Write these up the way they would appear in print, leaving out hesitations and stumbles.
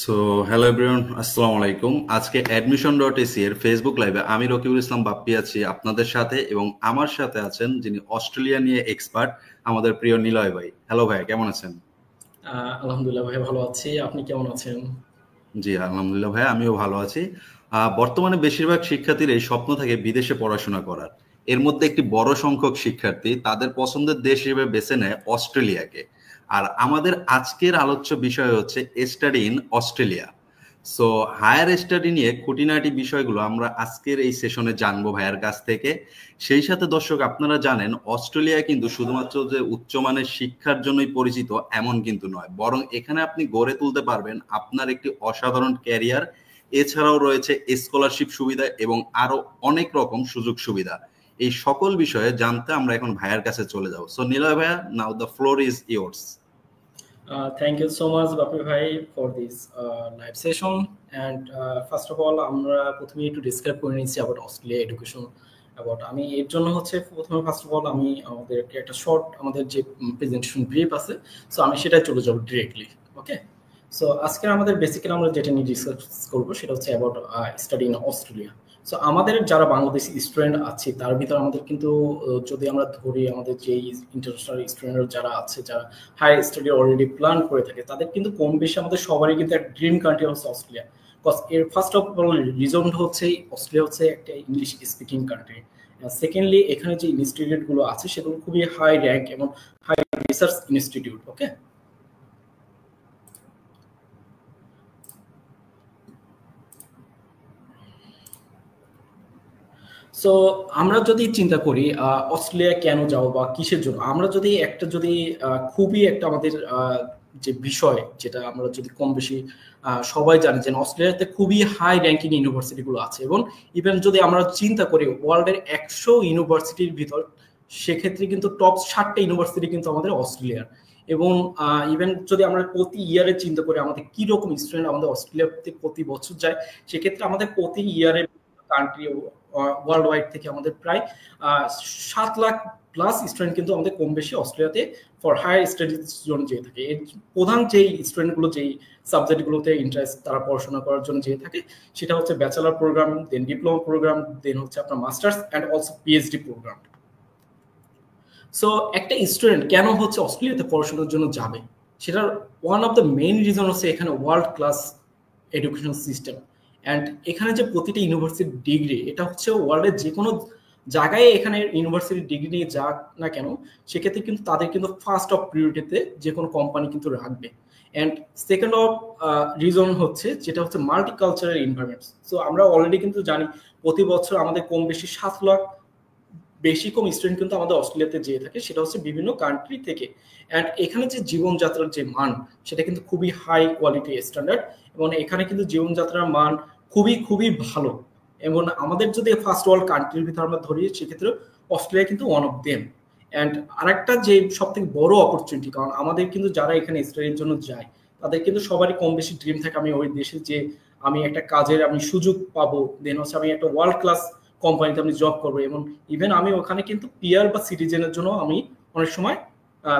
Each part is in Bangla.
সো হ্যালো এভরিওয়ান, আসসালামু আলাইকুম। আজকে admission.ac এর ফেসবুক লাইভে আমি রকিবুল ইসলাম বাপ্পি আছি আপনাদের সাথে, এবং আমার সাথে আছেন যিনি অস্ট্রেলিয়া নিয়ে এক্সপার্ট, আমাদের প্রিয় নিলয় ভাই। হ্যালো ভাই, কেমন আছেন? আলহামদুলিল্লাহ ভাই, ভালো আছি। আপনি কেমন আছেন? জি আলহামদুলিল্লাহ ভাই, আমিও ভালো আছি। বর্তমানে বেশিরভাগ শিক্ষার্থীর এই স্বপ্ন থাকে বিদেশে পড়াশোনা করার। এর মধ্যে একটি বড় সংখ্যক শিক্ষার্থী তাদের পছন্দের দেশ হিসেবে বেছে নেয় অস্ট্রেলিয়াকে। আর আমাদের আজকের আলোচ্য বিষয় হচ্ছে study in Australia. So higher study নিয়ে খুঁটিনাটি বিষয়গুলো আমরা আজকের এই সেশনে জানবো ভাইয়ার কাছ থেকে। সেই সাথে দর্শক, আপনারা জানেন অস্ট্রেলিয়া কিন্তু শুধুমাত্র যে উচ্চমানের শিক্ষার জন্যই পরিচিত এমন কিন্তু নয়, বরং এখানে আপনি গড়ে তুলতে পারবেন আপনার একটি অসাধারণ ক্যারিয়ার। এছাড়াও রয়েছে স্কলারশিপ সুবিধা এবং আরো অনেক রকম সুযোগ সুবিধা। এই সকল বিষয়ে জানতে আমরা এখন ভাইয়ার কাছে চলে যাব। সো নিলয় ভাইয়া, now the floor is yours. Thank you so much Bapi ভাই for this live session. And first of all আমরা প্রথমে একটু ডিসক্রাইব করে নিচ্ছি অ্যাবাউট অস্ট্রেলিয়া এডুকেশন অ্যাবাউট। আমি এর জন্য প্রথমে ফার্স্ট অফ অল আমি আমাদেরকে একটা শর্ট আমাদের যে প্রেজেন্টেশন ব্রিফ আছে, সো আমি সেটাই চলে যাবো ডিরেক্টলি। ওকে, সো আজকে আমাদের বেসিক্যালি আমরা যেটা নিয়ে ডিসকাস করবো সেটা হচ্ছে about study in Australia. So আমাদের যারা বাংলাদেশি স্টুডেন্ট আছে তার ভিতরে আমাদের কিন্তু যদি আমরা ধরি আমাদের যে ইন্টারন্যাশনাল স্টুডেন্ট যারা আছে, যারা হায়ার স্টাডি অলরেডি প্ল্যান করে থাকে, তাদের কিন্তু কম বেশি আমাদের সবারই কিন্তু একটা ড্রিম কান্ট্রি হচ্ছে অস্ট্রেলিয়া। বিকজ এর ফার্স্ট অফ অল রিজন হচ্ছে অস্ট্রেলিয়া হচ্ছে একটা ইংলিশ স্পিকিং কান্ট্রি। সেকেন্ডলি এখানে যে ইনস্টিটিউটগুলো আছে সেগুলো খুবই হাই র্যাঙ্ক এবং হাই রিসার্চ ইনস্টিটিউট। ওকে, সো আমরা যদি চিন্তা করি অস্ট্রেলিয়া কেন যাও বা কিসের জন্য, আমরা যদি খুবই একটা আমাদের যে বিষয় যেটা আমরা যদি কম বেশি সবাই জানি যে অস্ট্রেলিয়াতে খুবই হাই র্যাঙ্কিং ইউনিভার্সিটিগুলো আছে, এবং ইভেন যদি আমরা চিন্তা করি ওয়ার্ল্ডের 100 ইউনিভার্সিটির ভিতর, সেক্ষেত্রে কিন্তু টপ 60টা ইউনিভার্সিটি কিন্তু আমাদের অস্ট্রেলিয়ার। এবং ইভেন যদি আমরা প্রতি ইয়ারে চিন্তা করি আমাদের কি রকম স্টুডেন্ট আমাদের অস্ট্রেলিয়াতে প্রতি বছর যায়, সেক্ষেত্রে আমাদের প্রতি ইয়ারে কান্ট্রি ওয়ার্ল্ড ওয়াইড থেকে আমাদের প্রায় 7 লাখ প্লাস স্টুডেন্ট কিন্তু আমাদের কম বেশি অস্ট্রেলিয়াতে ফর হায়ার স্টাডিজ জন্য যেয়ে থাকে। এর প্রধান যেই স্টুডেন্টগুলো যেই সাবজেক্টগুলোতে ইন্টারেস্ট তারা পড়াশোনা করার জন্য যেয়ে থাকে সেটা হচ্ছে bachelor program, then diploma program, then হচ্ছে আপনার masters and also PhD program. So একটা স্টুডেন্ট কেন হচ্ছে অস্ট্রেলিয়াতে পড়াশোনার জন্য যাবে, সেটার one of the main reason হচ্ছে এখানে world class education system. And এখানে যে প্রতিটি ইউনিভার্সিটির ডিগ্রি, এটা হচ্ছে ওয়ার্ল্ডের যে কোনো জায়গায় এখানে ইউনিভার্সিটির ডিগ্রি নিয়ে যাক না কেন, সেক্ষেত্রে কিন্তু তাদের কিন্তু ফার্স্ট অফ প্রিয়োরিটিতে যে কোনো কোম্পানি কিন্তু রাখবে। অ্যান্ড সেকেন্ড অফ রিজন হচ্ছে যেটা হচ্ছে মাল্টিকালচারাল এনভায়রনমেন্ট। সো আমরা অলরেডি কিন্তু জানি প্রতি বছর আমাদের কম বেশি 7 লাখ বেশি কম স্টুডেন্ট কিন্তু আমাদের অস্ট্রেলিয়াতে যেয়ে থাকে, সেটা হচ্ছে বিভিন্ন কান্ট্রি থেকে। অ্যান্ড এখানে যে জীবনযাত্রার যে মান, সেটা কিন্তু খুবই হাই কোয়ালিটি স্ট্যান্ডার্ড, এবং এখানে কিন্তু জীবনযাত্রার মান খুবই খুবই ভালো। এবং আমাদের যদি ফার্স্ট ওয়ার্ল্ড কান্ট্রির ভিতরে আমরা ধরি, সেক্ষেত্রে অস্ট্রেলিয়া কিন্তু ওয়ান অফ দেম। অ্যান্ড আরেকটা যে সব থেকে বড় অপরচুনিটি, কারণ আমাদের কিন্তু যারা এখানে স্টাডির জন্য যায় তাদের কিন্তু সবারই কম বেশি ড্রিম থাকে আমি ওই দেশে যে আমি একটা কাজের আমি সুযোগ পাবো, দেন হচ্ছে আমি একটা ওয়ার্ল্ড ক্লাস কোম্পানিতে আমি জব করবো, এবং ইভেন আমি ওখানে কিন্তু পিআর বা সিটিজেনের জন্য আমি অনেক সময়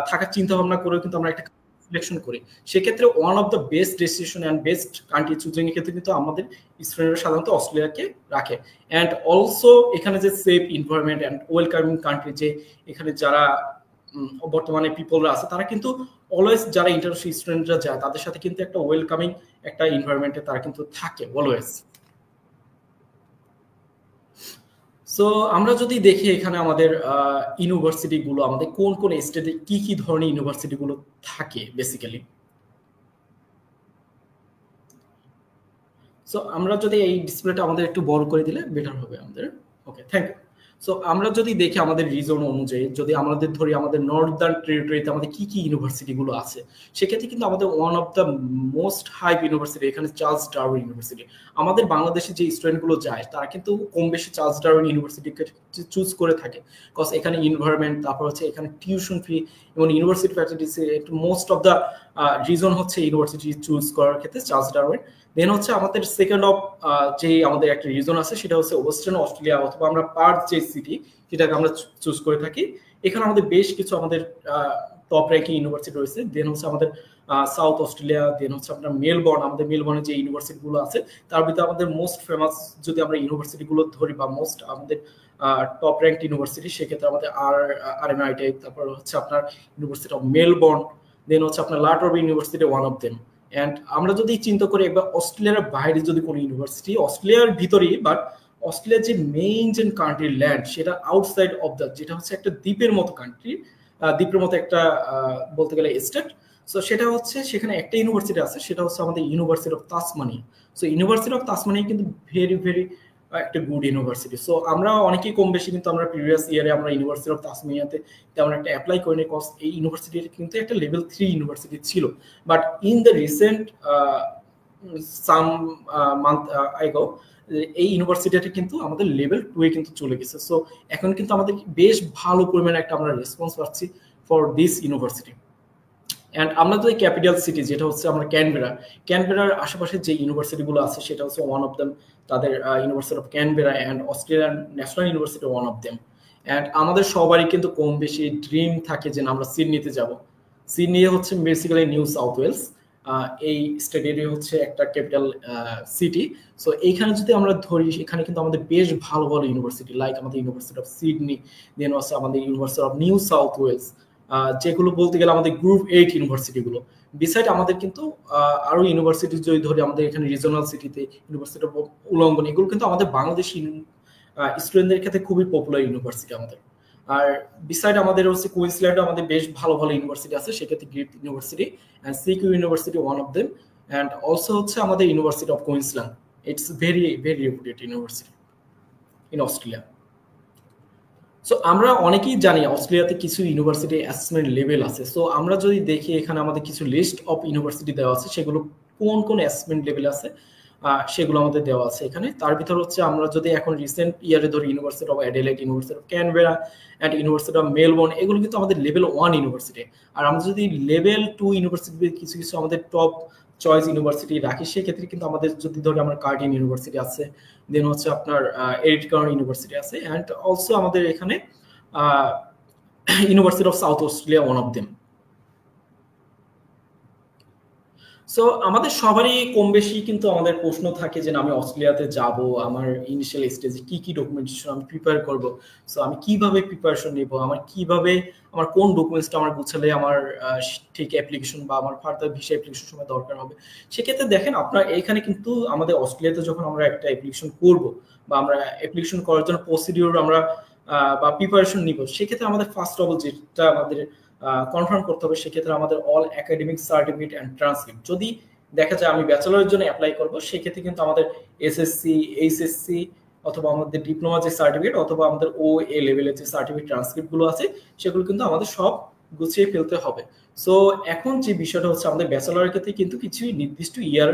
থাকার চিন্তা ভাবনা করেও কিন্তু আমরা একটা সিলেকশন করি। সেক্ষেত্রে one of the best destination and best country choosing এর ক্ষেত্রে কিন্তু আমাদের স্টুডেন্টরা সাধারণত অস্ট্রেলিয়াকে রাখে। অ্যান্ড অলসো এখানে যে safe environment and welcoming country, যে এখানে যারা বর্তমানে পিপলরা আছে তারা কিন্তু অলওয়েজ, যারা ইন্টারন্যাশনাল স্টুডেন্টরা যায় তাদের সাথে কিন্তু একটা ওয়েলকামিং একটা এনভায়রনমেন্টে তারা কিন্তু থাকে অলওয়েজ। সো আমরা যদি দেখি এখানে আমাদের ইউনিভার্সিটিগুলো, আমাদের কোন কোন স্টেটে কি কি ধরনের ইউনিভার্সিটিগুলো থাকে বেসিক্যালি। সো আমরা যদি এই ডিসপ্লেটা আমাদের একটু বড় করে দিলে বেটার হবে আমাদের। ওকে, থ্যাংক ইউ। সো আমরা যদি দেখি আমাদের রিজন অনুযায়ী, যদি আমাদের ধরি আমাদের নর্দার্ন টেরিটরিতে আমাদের কি কি ইউনিভার্সিটিগুলো আছে, সেক্ষেত্রে কিন্তু আমাদের one of the most hype university এখানে চার্লস ডারউইন ইউনিভার্সিটি। আমাদের বাংলাদেশে যে স্টুডেন্টগুলো যায় তারা কিন্তু কম বেশি চার্লস ডারউইন ইউনিভার্সিটিকে চুজ করে থাকে, বিকজ এখানে এনভায়রনমেন্ট, তারপর হচ্ছে এখানে টিউশন ফি এবং university facilities, most of the reason হচ্ছে ইউনিভার্সিটি চুজ করার ক্ষেত্রে চার্লস ডারউইন। দেন হচ্ছে আমাদের সেকেন্ড অফ যে আমাদের একটা রিজন আছে সেটা হচ্ছে ওয়েস্টার্ন অস্ট্রেলিয়া, অথবা আমরা পার্থ যে সিটি, যেটাকে আমরা চুজ করে থাকি। এখানে আমাদের বেশ কিছু আমাদের টপ র্যাঙ্কিং ইউনিভার্সিটি রয়েছে। দেন হচ্ছে আমাদের সাউথ অস্ট্রেলিয়া, দেন হচ্ছে আপনার মেলবোর্ন, আমাদের মেলবোর্নে যে ইউনিভার্সিটিগুলো আছে তার ভিতরে আমাদের মোস্ট ফেমাস যদি আমরা ইউনিভার্সিটিগুলো ধরি বা মোস্ট আমাদের টপ র্যাঙ্ক ইউনিভার্সিটি, সেক্ষেত্রে আমাদের RMIT, তারপর হচ্ছে আপনার ইউনিভার্সিটি অফ মেলবোর্ন, দেন হচ্ছে আপনার La Trobe university one of them. And আমরা যদি চিন্তা করি একবার অস্ট্রেলিয়ার বাইরে যদি কোনো ইউনিভার্সিটি, অস্ট্রেলিয়ার ভিতরেই বাট অস্ট্রেলিয়ার যে মেইন যে কান্ট্রি ল্যান্ড সেটা আউটসাইড অফ দ্য, যেটা হচ্ছে একটা দ্বীপের মতো কান্ট্রি, দ্বীপের মতো একটা বলতে গেলে স্টেট। সো সেটা হচ্ছে সেখানে একটা ইউনিভার্সিটি আছে, সেটা হচ্ছে আমাদের university of Tasmania. So university of Tasmania কিন্তু ভেরি ভেরি একটা গুড ইউনিভার্সিটি। সো আমরা অনেকেই কম বেশি কিন্তু আমরা প্রিভিয়াস ইয়ারে আমরা ইউনিভার্সিটি অফ তাসমানিয়াতে তেমন একটা অ্যাপ্লাই করিনি, কজ এই ইউনিভার্সিটির কিন্তু একটা লেভেল 3 ইউনিভার্সিটি ছিল, but in the recent some month I go এই ইউনিভার্সিটিটা কিন্তু আমাদের লেভেল 2 এ কিন্তু চলে গেছে। সো এখন কিন্তু আমাদের বেশ ভালো পরিমাণে একটা আমরা রেসপন্স পাচ্ছি ফর দিস ইউনিভার্সিটি। অ্যান্ড আমরা তো ক্যাপিটাল সিটি যেটা হচ্ছে আমরা ক্যানবেরার আশেপাশে যে ইউনিভার্সিটিগুলো আছে সেটা হচ্ছে ওয়ান অফ দেম, তাদের university of Canberra and Australian national university one of them. And আমাদের সবারই কিন্তু কম বেশি ড্রিম থাকে যে আমরা সিডনিতে যাব। সিডনি হচ্ছে বেসিক্যালি নিউ সাউথ ওয়েলস, এই স্টেটেরই হচ্ছে একটা ক্যাপিটাল সিটি। সো এইখানে যদি আমরা ধরি এখানে কিন্তু আমাদের বেশ ভালো ভালো ইউনিভার্সিটি লাইক আমাদের ইউনিভার্সিটি অফ সিডনি, দেন হচ্ছে আমাদের university of New South Wales, যেগুলো বলতে গেলে আমাদের গ্রুপ 8 ইউনিভার্সিটিগুলো। বিসাইড আমাদের কিন্তু আরো ইউনিভার্সিটি যদি ধরি আমাদের এখানে রিজনাল সিটিতে ইউনিভার্সিটি অফ উলঙ্গন, এগুলো কিন্তু আমাদের বাংলাদেশি স্টুডেন্টদের ক্ষেত্রে খুবই পপুলার ইউনিভার্সিটি আমাদের। আর বিসাইড আমাদের হচ্ছে কুইন্সল্যান্ডে আমাদের বেশ ভালো ভালো ইউনিভার্সিটি আছে, সেক্ষেত্রে Griffith university and CQ university one of them, and also হচ্ছে আমাদের university of Queensland, it's very very reputed university in Australia. So আমরা অনেকেই জানি অস্ট্রেলিয়াতে কিছু ইউনিভার্সিটি অ্যাসেসমেন্ট লেভেল আছে। সো আমরা যদি দেখি এখানে আমাদের কিছু লিস্ট অফ ইউনিভার্সিটি দেওয়া আছে, সেগুলো কোন কোন অ্যাসেসমেন্ট লেভেল আছে সেগুলো আমাদের দেওয়া আছে এখানে। তার ভিতর হচ্ছে আমরা যদি এখন রিসেন্ট ইয়ারে ধরি university of Adelaide, university of Canberra and university of Melbourne, এগুলো কিন্তু আমাদের লেভেল 1 ইউনিভার্সিটি। আর আমরা যদি লেভেল 2 ইউনিভার্সিটি কিছু কিছু আমাদের টপ চয়েস ইউনিভার্সিটি রাখি, সেক্ষেত্রে কিন্তু আমাদের যদি ধরি আমরা কার্ডিন ইউনিভার্সিটি আছে, দেন হচ্ছে আপনার এরিট কার্ন ইউনিভার্সিটি আছে, অ্যান্ড অলসো আমাদের এখানে university of south Australia one of them. So আমাদের সবারই কম বেশি কিন্তু আমাদের প্রশ্ন থাকে যে আমি অস্ট্রেলিয়াতে যাব, আমার ইনিশিয়াল স্টেজে কি কি ডকুমেন্টেশন আমি প্রিপেয়ার করব, সো আমি কিভাবে প্রিপারেশন নিব, আমার কিভাবে আমার কোন ডকুমেন্টসটা আমার গুছালে আমার ঠিক অ্যাপ্লিকেশন বা আমার ফার্দার ভিসা অ্যাপ্লিকেশন সময় দরকার হবে। সেক্ষেত্রে দেখেন আপনার এখানে কিন্তু আমাদের অস্ট্রেলিয়াতে যখন আমরা একটা অ্যাপ্লিকেশন করব বা আমরা অ্যাপ্লিকেশন করার জন্য প্রসিডিওর আমরা বা প্রিপারেশন নিব, সেক্ষেত্রে আমাদের ফার্স্ট অফ অল যেটা আমাদের কনফার্ম করতে হবে, সেক্ষেত্রে আমাদের all academic certificate and transcript. যদি দেখা যায় আমি ব্যাচেলরের জন্য অ্যাপ্লাই করব, সেক্ষেত্রে কিন্তু আমাদের এসএসসি, এইচএসসি অথবা আমাদের ডিপ্লোমা যে সার্টিফিকেট অথবা আমাদের OA লেভেলের যে সার্টিফিকেট ট্রান্সক্রিপ্টগুলো আছে সেগুলো কিন্তু আমাদের সব গুছিয়ে ফেলতে হবে। সো এখন যে বিষয়টা হচ্ছে আমাদের ব্যাচেলরের ক্ষেত্রে কিন্তু কিছু নির্দিষ্ট ইয়ার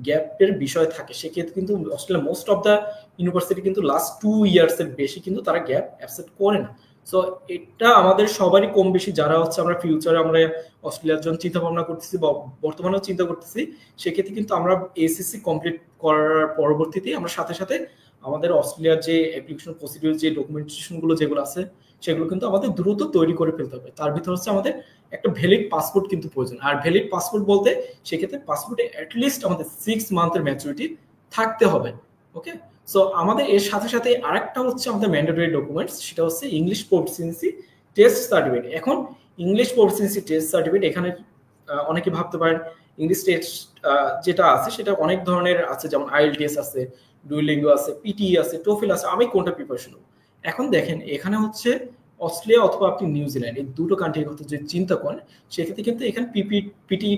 গ্যাপের বিষয় থাকে, সেক্ষেত্রে কিন্তু Australia most of the university কিন্তু লাস্ট 2 ইয়ার্সের বেশি কিন্তু তারা গ্যাপ অ্যাকসেপ্ট করে না। সো এটা আমাদের সবারই কম বেশি যারা হচ্ছে আমরা ফিউচারে আমরা অস্ট্রেলিয়ার জন্য চিন্তা ভাবনা করতেছি বা বর্তমানেও চিন্তা করতেছি, সেক্ষেত্রে কিন্তু আমরা এসএসসি কমপ্লিট করার পরবর্তীতে আমরা সাথে সাথে আমাদের অস্ট্রেলিয়ার যে অ্যাপ্লিকেশন প্রসিডিউর যে ডকুমেন্টেশনগুলো যেগুলো আছে সেগুলো কিন্তু আমাদের দ্রুত তৈরি করে ফেলতে হবে। তার ভিতর হচ্ছে আমাদের একটা ভ্যালিড পাসপোর্ট কিন্তু প্রয়োজন। আর ভ্যালিড পাসপোর্ট বলতে সেক্ষেত্রে পাসপোর্টে অ্যাটলিস্ট আমাদের 6 মান্থের ম্যাচুরিটি থাকতে হবে। ওকে, সো আমাদের এর সাথে সাথে আরেকটা হচ্ছে আমাদের ম্যান্ডেটরি ডকুমেন্টস, সেটা হচ্ছে ইংলিশ প্রফিসিয়েন্সি টেস্ট সার্টিফিকেট। এখন ইংলিশ প্রফিসিয়েন্সি টেস্ট সার্টিফিকেট এখানে অনেকে ভাবতে পারেন ইংলিশ টেস্ট যেটা আছে সেটা অনেক ধরনের আছে, যেমন IELTS আছে, ডুওলিঙ্গো আছে, পিটি আছে, টোফেল আছে, আমি কোনটা প্রিপারেশন নেব। এখন দেখেন এখানে হচ্ছে অস্ট্রেলিয়া অথবা আপনি নিউজিল্যান্ড এই দুটো কান্ট্রির কথা যদি চিন্তা করেন, সেক্ষেত্রে কিন্তু এখানে পিটি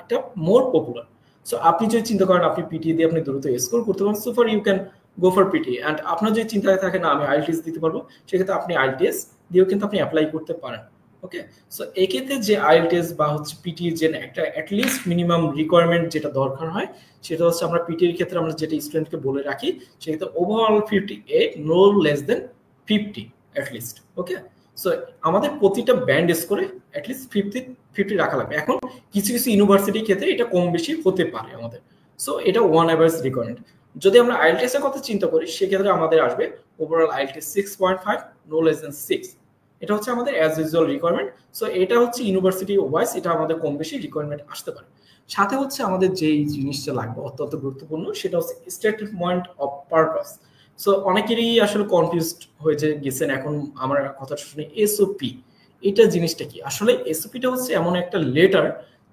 এটা মোর পপুলার। সো আপনি যদি চিন্তা করেন আপনি পিটি দিয়ে আপনি দ্রুত স্কোর করতে পারেন, so far you can go for PT. And আপনার যদি চিন্তায় থাকে না আমি IELTS দিতে পারবো, সেক্ষেত্রে আপনি IELTS দিয়েও কিন্তু আপনি অ্যাপ্লাই করতে পারেন। ওকে, সো এক্ষেত্রে যে IELTS বা হচ্ছে পিটি যে একটা অ্যাটলিস্ট মিনিমাম রিকোয়ারমেন্ট যেটা দরকার হয়, সেটা হচ্ছে আমরা পিটির ক্ষেত্রে আমরা যেটা স্টুডেন্টকে বলে রাখি, সেক্ষেত্রে overall 58, no less than 50 at least. Okay, so আমাদের প্রতিটা ব্যান্ড স্কোরে অ্যাটলিস্ট 50 রাখা লাগবে। এখন কিছু কিছু ইউনিভার্সিটির ক্ষেত্রে এটা কম বেশি হতে পারে আমাদের, সো এটা ওয়ান অ্যাভারেজ রিকোয়ারমেন্ট। যদি আমরা IELTS এর কথা চিন্তা করি, সেক্ষেত্রে আমাদের আসবে overall IELTS 6.5, no less than 6। এটা হচ্ছে আমাদের অ্যাজ ইউজুয়াল রিকোয়ারমেন্ট। সো এটা হচ্ছে ইউনিভার্সিটি ওয়াইজ এটা আমাদের কম বেশি রিকোয়ারমেন্ট আসতে পারে। সাথে হচ্ছে আমাদের যেই জিনিসটা লাগবে অত্যন্ত গুরুত্বপূর্ণ, সেটা হচ্ছে স্টেটমেন্ট অফ পারপাস। সো অনেকেরই আসলে কনফিউজড হয়ে গেছেন এখন আমার কথাটা শুনে। এসওপি এটা জিনিসটা কি? আসলে এসওপিটা হচ্ছে এমন একটা লেটার,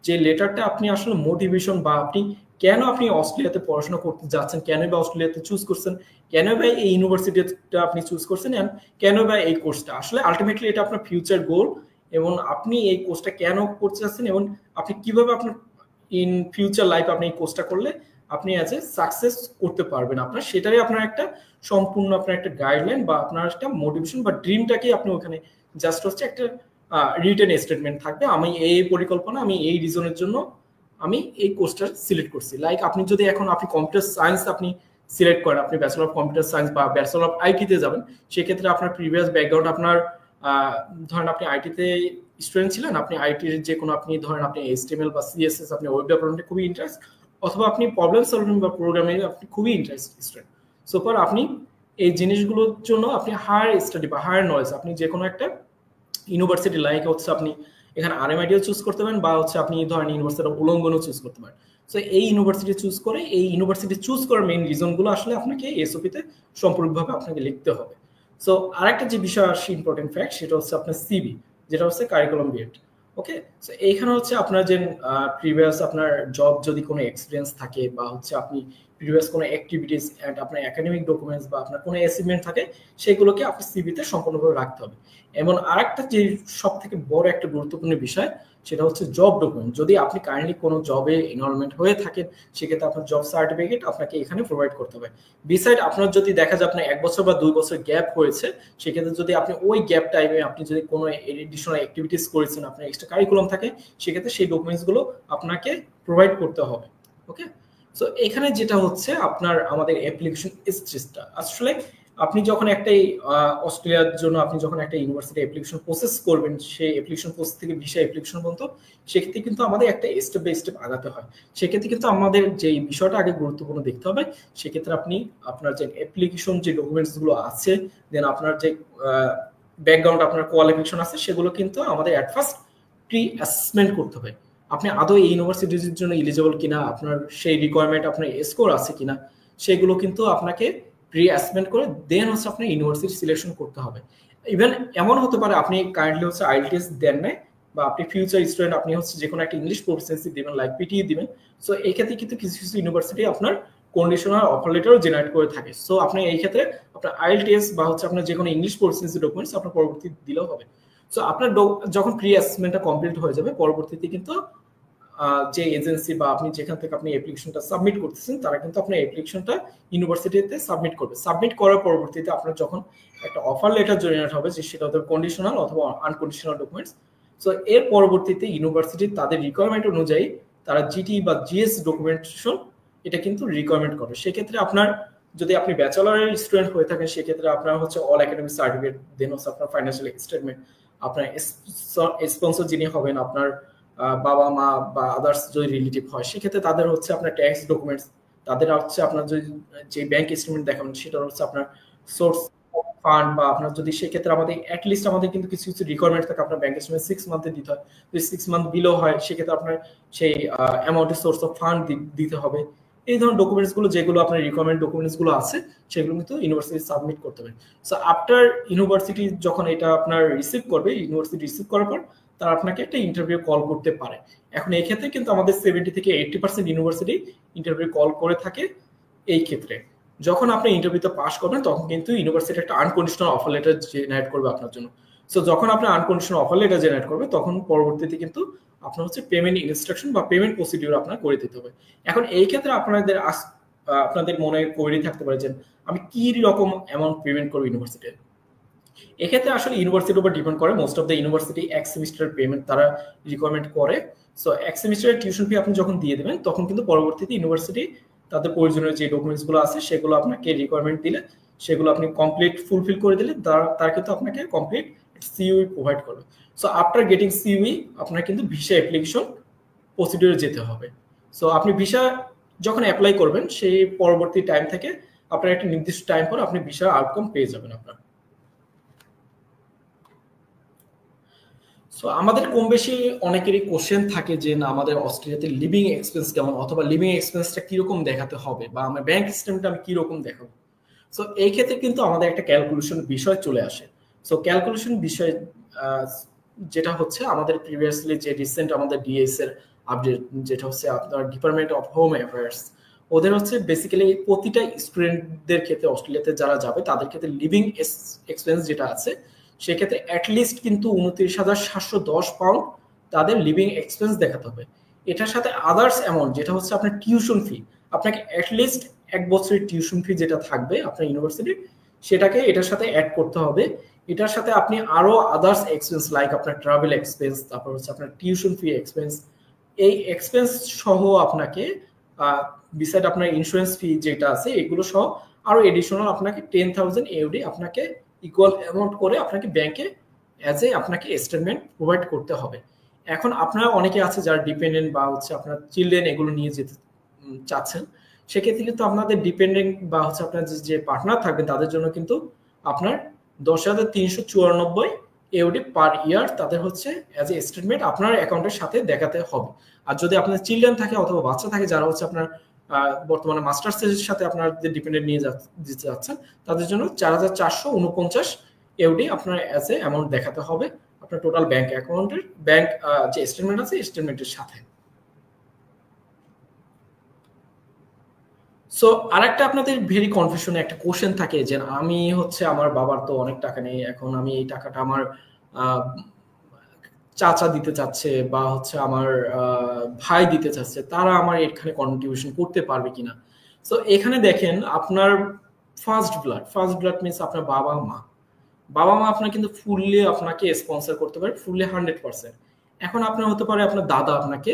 যে লেটারটা আপনি আসলে মোটিভেশন বা আপনি অস্ট্রেলিয়াতে পড়াশোনা করতে যাচ্ছেন, কেন বা অস্ট্রেলিয়াতে চুজ করছেন, কেন বা এই ইউনিভার্সিটিটা আপনি চুজ করছেন, এন্ড কেন বা এই কোর্সটা। আসলে আলটিমেটলি এটা আপনার ফিউচার গোল, এবং আপনি এই কোর্সটা কেন করতে চাচ্ছেন, এবং আপনি কিভাবে আপনার ইন ফিউচার লাইফ আপনি এই কোর্সটা করলে আপনি অ্যাজ এ সাকসেস করতে পারবেন আপনার, সেটারই আপনার একটা সম্পূর্ণ আপনার একটা গাইডলাইন বা আপনার একটা মোটিভেশন বা ড্রিমটাকে আপনি ওখানে জাস্ট হচ্ছে একটা রিটেন স্টেটমেন্ট থাকবে, আমি এই পরিকল্পনা, আমি এই রিজনের জন্য আমি এই কোর্সটা সিলেক্ট করছি। লাইক আপনি যদি এখন আপনি কম্পিউটার সায়েন্স আপনি সিলেক্ট করেন, আপনি ব্যাচেলর অফ কম্পিউটার সায়েন্স বা ব্যাচেলর অফ আইটিতে যাবেন, সেক্ষেত্রে আপনার প্রিভিয়াস ব্যাকগ্রাউন্ড আপনার ধরেন আপনি আইটিতে স্টুডেন্ট ছিলেন, আপনি আইটির যে কোনো আপনি ধরেন আপনি এইচটিএমএল বা সিএসএস আপনি ওয়েব ডেভেলপমেন্টে খুবই ইন্টারেস্ট, অথবা আপনি প্রবলেম সলভিং বা প্রোগ্রামিং আপনি খুবই ইন্টারেস্ট স্টুডেন্ট। সো ফর আপনি এই জিনিসগুলোর জন্য আপনি হায়ার স্টাডি বা হায়ার নলেজ আপনি যে কোনো একটা ইউনিভার্সিটি লাইক হচ্ছে আপনি এখানে আরএমআইটিও চুজ করতে পারেন, বা হচ্ছে আপনি ধরেন ইউনিভার্সিটি অফ উলঙ্গনও চুজ করতে পারেন। সো এই ইউনিভার্সিটি চুজ করে এই ইউনিভার্সিটি চুজ করার মেইন রিজনগুলো আসলে আপনাকে এসওপিতে সম্পূর্ণভাবে আপনাকে লিখতে হবে। সো আরেকটা যে বিষয় আসছে ইম্পর্টেন্ট ফ্যাক্ট, সেটা হচ্ছে আপনার সিভি, যেটা হচ্ছে কারিকুলাম বিএড। ওকে, সো এইখানে হচ্ছে আপনার যে প্রিভিয়াস আপনার জব যদি কোনো এক্সপিরিয়েন্স থাকে, বা হচ্ছে আপনি প্রিভিয়াস কোনো অ্যাক্টিভিটিস অ্যান্ড আপনার একাডেমিক ডকুমেন্টস বা আপনার কোনো অ্যাচিভমেন্ট থাকে, সেগুলোকে আপনি সিভিতে সম্পূর্ণভাবে রাখতে হবে। এবং আরেকটা যে সব থেকে বড় একটা গুরুত্বপূর্ণ বিষয়, সেটা হচ্ছে জব ডকুমেন্ট। যদি আপনি কাইন্ডলি কোনো জবে এনরোলমেন্ট হয়ে থাকেন, সেক্ষেত্রে আপনার জব সার্টিফিকেট আপনাকে এখানে প্রোভাইড করতে হবে। বিসাইড আপনার যদি দেখা যায় আপনার 1 বছর বা 2 বছর গ্যাপ হয়েছে, সেক্ষেত্রে যদি আপনি ওই গ্যাপ টাইমে আপনি যদি কোনো এডিশনাল অ্যাক্টিভিটিস করেছেন, আপনার এক্সট্রা কারিকুলাম থাকে, সেক্ষেত্রে সেই ডকুমেন্টসগুলো আপনাকে প্রোভাইড করতে হবে। ওকে, সো এখানে যেটা হচ্ছে আপনার আমাদের অ্যাপ্লিকেশন স্টেজটা, আসলে আপনি যখন একটা অস্ট্রেলিয়ার জন্য আপনি যখন একটা ইউনিভার্সিটি অ্যাপ্লিকেশন প্রসেস করবেন, সেই অ্যাপ্লিকেশন প্রসেস থেকে ভিসা অ্যাপ্লিকেশন পর্যন্ত, সেক্ষেত্রে কিন্তু আমাদের একটা স্টেপ বাই স্টেপ আগাতে হয়। সেক্ষেত্রে কিন্তু আমাদের যে বিষয়টা আগে গুরুত্বপূর্ণ দেখতে হবে, সেক্ষেত্রে আপনি আপনার যে অ্যাপ্লিকেশন যে ডকুমেন্টসগুলো আছে, দেন আপনার যে ব্যাকগ্রাউন্ড আপনার কোয়ালিফিকেশন আছে, সেগুলো কিন্তু আমাদের অ্যাট ফার্স্ট প্রি অ্যাসেসমেন্ট করতে হবে। আপনি আদৌ এই ইউনিভার্সিটির জন্য এলিজিবল কিনা, আপনার সেই রিকোয়ারমেন্ট আপনার স্কোর আছে কিনা, সেগুলো কিন্তু আপনাকে প্রি অ্যাসেসমেন্ট করে দেন হচ্ছে আপনি ইউনিভার্সিটি সিলেকশন করতে হবে। ইভেন এমন হতে পারে আপনি কারেন্টলি হচ্ছে আইএলটিএস দেন নাই, বা আপনি ফিউচার স্টুডেন্ট, আপনি হচ্ছে যে কোনো একটা ইংলিশ প্রফিসিয়েন্সি দিবেন, লাইক পিটিই দিবেন। সো এই ক্ষেত্রে কিন্তু কিছু কিছু ইউনিভার্সিটি আপনার কন্ডিশনাল অফার লেটারও জেনারেট করে থাকে। সো আপনি এই ক্ষেত্রে আপনার আইএলটিএস বা হচ্ছে আপনার যে কোনো ইংলিশ প্রফিসিয়েন্সি ডকুমেন্টস আপনার পরবর্তী দিলেও হবে। সো আপনার যখন প্রি অ্যাসেসমেন্টটা কমপ্লিট হয়ে যাবে, পরবর্তীতে কিন্তু যে এজেন্সি বা আপনি যেখান থেকে আপনি অ্যাপ্লিকেশনটা সাবমিট করতেছেন, তারা কিন্তু আপনার অ্যাপ্লিকেশনটা ইউনিভার্সিটিতে সাবমিট করবে। সাবমিট করার পরবর্তীতে আপনার যখন একটা অফার লেটার জেনারেট হবে, যে সেটা হতে কন্ডিশনাল অথবা আনকন্ডিশনাল ডকুমেন্টস। সো এর পরবর্তীতে ইউনিভার্সিটি তাদের রিকোয়ারমেন্ট অনুযায়ী তারা জিটি বা জিএস ডকুমেন্টেশন এটা কিন্তু রিকোয়ারমেন্ট করে। সেক্ষেত্রে আপনার যদি আপনি ব্যাচেলরের স্টুডেন্ট হয়ে থাকেন, সেক্ষেত্রে আপনার হচ্ছে অল একাডেমিক সার্টিফিকেট, দেন হচ্ছে আপনার ফাইন্যান্সিয়াল স্টেটমেন্ট, আপনার স্পন্সর যিনি হবেন আপনার বাবা মা বা আদার্স যদি রিলেটিভ হয়, সেক্ষেত্রে তাদের হচ্ছে আপনার ট্যাক্স ডকুমেন্টস, তাদের হচ্ছে আপনার যে ব্যাংক স্টেটমেন্ট দেখাবেন, সেটা হচ্ছে আপনার সোর্স ফান্ড, বা আপনার যদি সেক্ষেত্রে আমাদের অ্যাটলিস্ট আমাদের কিন্তু কিছু কিছু রিকোয়ারমেন্ট থাকে, আপনার ব্যাংক স্টেটমেন্ট 6 মান্থে দিতে হয়। যদি 6 মান্থ বিলো হয়, সেক্ষেত্রে আপনার সেই অ্যামাউন্টের সোর্স অফ ফান্ড দিতে হবে। এই ধরনের ডকুমেন্টসগুলো যেগুলো আপনার রিকোয়ারমেন্ট ডকুমেন্টসগুলো আছে, সেগুলো কিন্তু ইউনিভার্সিটি সাবমিট করতে হবে। সো আফটার ইউনিভার্সিটি যখন এটা আপনার রিসিভ করবে, ইউনিভার্সিটি রিসিভ করার পর তারা আপনাকে একটা ইন্টারভিউ কল করতে পারে। এখন এই ক্ষেত্রে কিন্তু আমাদের 70 থেকে 80% ইউনিভার্সিটি ইন্টারভিউ কল করে থাকে। এই ক্ষেত্রে যখন আপনি ইন্টারভিউতে পাস করবেন, তখন কিন্তু ইউনিভার্সিটি একটা আনকন্ডিশনাল অফার লেটার জেনারেট করবে আপনার জন্য। সো যখন আপনি আনকন্ডিশনাল অফার লেটার জেনারেট করবে, তখন পরবর্তীতে কিন্তু আপনার হচ্ছে পেমেন্ট ইনস্ট্রাকশন বা পেমেন্ট প্রসিডিউর আপনার করে দিতে হবে। এখন এই ক্ষেত্রে আপনাদের মনে কোয়েরি থাকতে পারে যে আমি কি রকম অ্যামাউন্ট পেমেন্ট করবো ইউনিভার্সিটিতে। এক্ষেত্রে আসলে ইউনিভার্সিটির উপর ডিপেন্ড করে। মোস্ট অফ দ্য ইউনিভার্সিটি 1 সেমিস্টারের পেমেন্ট তারা রিকোয়ারমেন্ট করে। সো 1 সেমিস্টারের টিউশন ফি আপনি যখন দিয়ে দেবেন, তখন কিন্তু পরবর্তীতে ইউনিভার্সিটি তাদের প্রয়োজনীয় যে ডকুমেন্টসগুলো আছে, সেগুলো আপনাকে রিকোয়ারমেন্ট দিলে, সেগুলো আপনি কমপ্লিট ফুলফিল করে দিলে, তারা কিন্তু আপনাকে কমপ্লিট সিইউই প্রোভাইড করবে। সো আফটার গেটিং সিইউই আপনার কিন্তু ভিসা অ্যাপ্লিকেশন প্রসিডিউরে যেতে হবে। সো আপনি ভিসা যখন অ্যাপ্লাই করবেন, সেই পরবর্তী টাইম থেকে আপনার একটা নির্দিষ্ট টাইম পর আপনি ভিসা আউটকাম পেয়ে যাবেন আপনার। সো আমাদের কম বেশি অনেকেরই কোশ্চেন থাকে যে না আমাদের অস্ট্রেলিয়াতে লিভিং এক্সপেন্স কেমন, অথবা লিভিং এক্সপেন্সটা কিরকম দেখাতে হবে, বা আমার ব্যাংক স্টেটমেন্টটা আমি কিরকম দেখাবো। সো এই ক্ষেত্রে কিন্তু আমাদের একটা ক্যালকুলেশন বিষয় চলে আসে। সো ক্যালকুলেশন বিষয় যেটা হচ্ছে আমাদের প্রিভিয়াসলি যে রিসেন্ট আমাদের ডিএস এর আপডেট, যেটা হচ্ছে আপনার ডিপার্টমেন্ট অফ হোম অ্যাফেয়ার্স, ওদের হচ্ছে বেসিক্যালি প্রতিটা স্টুডেন্টদের ক্ষেত্রে অস্ট্রেলিয়াতে যারা যাবে তাদের ক্ষেত্রে লিভিং এক্সপেন্স যেটা আছে সেক্ষেত্রে অ্যাটলিস্ট কিন্তু 29,710 পাউন্ড তাদের লিভিং এক্সপেন্স দেখাতে হবে। এটার সাথে আদার্স অ্যামাউন্ট যেটা হচ্ছে আপনার টিউশন ফি, আপনাকে অ্যাটলিস্ট 1 বছরের টিউশন ফি যেটা থাকবে আপনার ইউনিভার্সিটির সেটাকে এটার সাথে অ্যাড করতে হবে। এটার সাথে আপনি আরো আদার্স এক্সপেন্স লাইক আপনার ট্রাভেল এক্সপেন্স, তারপর হচ্ছে আপনার টিউশন ফি এক্সপেন্স, এই এক্সপেন্স সহ আপনাকে বিসাইড আপনার ইন্স্যুরেন্স ফি যেটা আছে এগুলো সহ আরো এডিশনাল আপনাকে 10,000 AUD আপনাকে ইকুয়াল অ্যামাউন্ট করে আপনাকে ব্যাংকে অ্যাজ এ আপনাকে স্টেটমেন্ট প্রোভাইড করতে হবে। এখন আপনারা অনেকে আছে যারা ডিপেন্ডেন্ট বা হচ্ছে আপনার চিলড্রেন এগুলো নিয়ে যেতে চাচ্ছেন, সেক্ষেত্রে কিন্তু আপনাদের ডিপেন্ডেন্ট বা হচ্ছে আপনার যে পার্টনার থাকবেন তাদের জন্য কিন্তু আপনার 10,394 AUD পার ইয়ার তাদের হচ্ছে অ্যাজ এ স্টেটমেন্ট আপনার অ্যাকাউন্টের সাথে দেখাতে হবে। আর যদি আপনার চিলড্রেন থাকে অথবা বাচ্চা থাকে যারা হচ্ছে আপনার বর্তমানে মাস্টার্সের সাথে আপনার যে ডিপেন্ডেন্ট নিয়ে দিতে যাচ্ছেন তাদের জন্য 4,449 AUD আপনার অ্যাজ এ অ্যামাউন্ট দেখাতে হবে আপনার টোটাল ব্যাংক অ্যাকাউন্টের ব্যাংক যে স্টেটমেন্ট আছে স্টেটমেন্টের সাথে। সো আরেকটা আপনাদের ভেরি কনফিউশনে একটা কোশ্চেন থাকে যে আমি হচ্ছে আমার বাবার তো অনেক টাকা নেই, এখন আমি এই টাকাটা আমার চাচা দিতে চাচ্ছে বা হচ্ছে আমার ভাই দিতে চাচ্ছে, তারা আমার এখানে কন্ট্রিবিউশন করতে পারবে কিনা। সো এখানে দেখেন আপনার ফার্স্ট ব্লাড মিনস আপনার বাবা মা আপনার কিন্তু ফুললি আপনাকে স্পন্সর করতে পারে, ফুললি 100%। এখন আপনার হতে পারে আপনার দাদা আপনাকে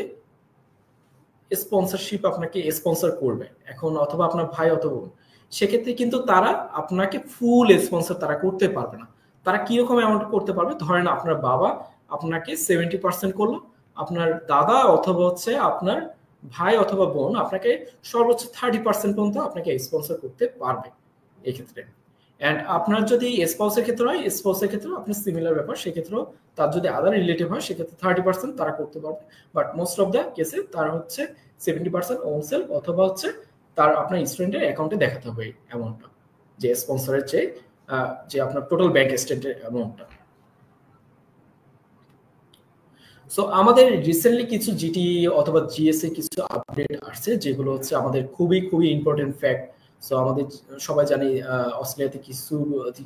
স্পন্সরশিপ আপনাকে স্পন্সর করবে এখন, অথবা আপনার ভাই অথবা বোন, সেক্ষেত্রে কিন্তু তারা আপনাকে ফুল স্পন্সর তারা করতে পারবে না। তারা কিরকম অ্যামাউন্ট করতে পারবে, ধরেন আপনার বাবা আপনাকে 70% করলো, আপনার দাদা অথবা হচ্ছে আপনার ভাই অথবা বোন আপনাকে সর্বোচ্চ 30% পর্যন্ত আপনাকে স্পন্সর করতে পারবে এই ক্ষেত্রে। অ্যান্ড আপনার যদি স্পাউসের ক্ষেত্রে হয়, স্পাউসের ক্ষেত্রে আপনার সিমিলার ব্যাপার, সেক্ষেত্রেও তার যদি আদার রিলেটিভ হয় সেক্ষেত্রে 30% তারা করতে পারবে। বাট মোস্ট অফ দ্য কেসে তার হচ্ছে 70% ওন সেলফ অথবা হচ্ছে তার আপনার স্টুডেন্টের অ্যাকাউন্টে দেখাতে হবে অ্যামাউন্টটা, যে স্পন্সরের চেয়ে যে আপনার টোটাল ব্যাংক স্টেটমেন্টের অ্যামাউন্টটা। সো আমাদের রিসেন্টলি কিছু জিটি অথবা জিএসএ কিছু আপডেট আসছে যেগুলো হচ্ছে আমাদের খুবই খুবই ইম্পর্টেন্ট ফ্যাক্ট। সো আমাদের সবাই জানি অস্ট্রেলিয়াতে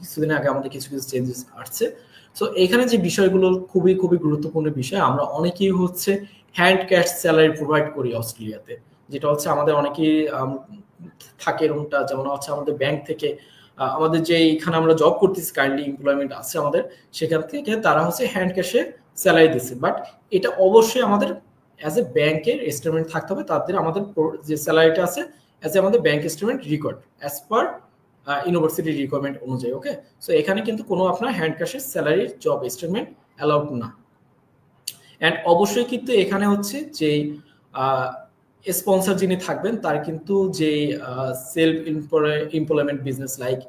কিছুদিন আগে আমাদের কিছু কিছু চেঞ্জেস আসছে। সো এখানে যে বিষয়গুলো খুবই খুবই গুরুত্বপূর্ণ বিষয়, আমরা অনেকেই হচ্ছে হ্যান্ড ক্যাশ স্যালারি প্রোভাইড করি অস্ট্রেলিয়াতে, যেটা হচ্ছে আমাদের অনেকেই থাকে এরকমটা, যেমন হচ্ছে আমাদের ব্যাংক থেকে আমাদের যে এখানে আমরা জব করতেছি কাইন্ডলি এমপ্লয়মেন্ট আছে আমাদের, সেখান থেকে তারা হচ্ছে হ্যান্ড ক্যাশে স্যালারি দিচ্ছে। বাট এটা অবশ্যই আমাদের অ্যাজ এ ব্যাংকের স্টেটমেন্ট থাকতে হবে, তাদের আমাদের যে স্যালারিটা আছে অ্যাজ এ আমাদের bank statement record as per university requirement অনুযায়ী। ওকে, সো এখানে কিন্তু কোনো আপনার হ্যান্ড ক্যাশের স্যালারির জব স্টেটমেন্ট অ্যালাউড না। অ্যান্ড অবশ্যই কিন্তু এখানে হচ্ছে যে স্পন্সর যিনি থাকবেন তার কিন্তু যে self employment business like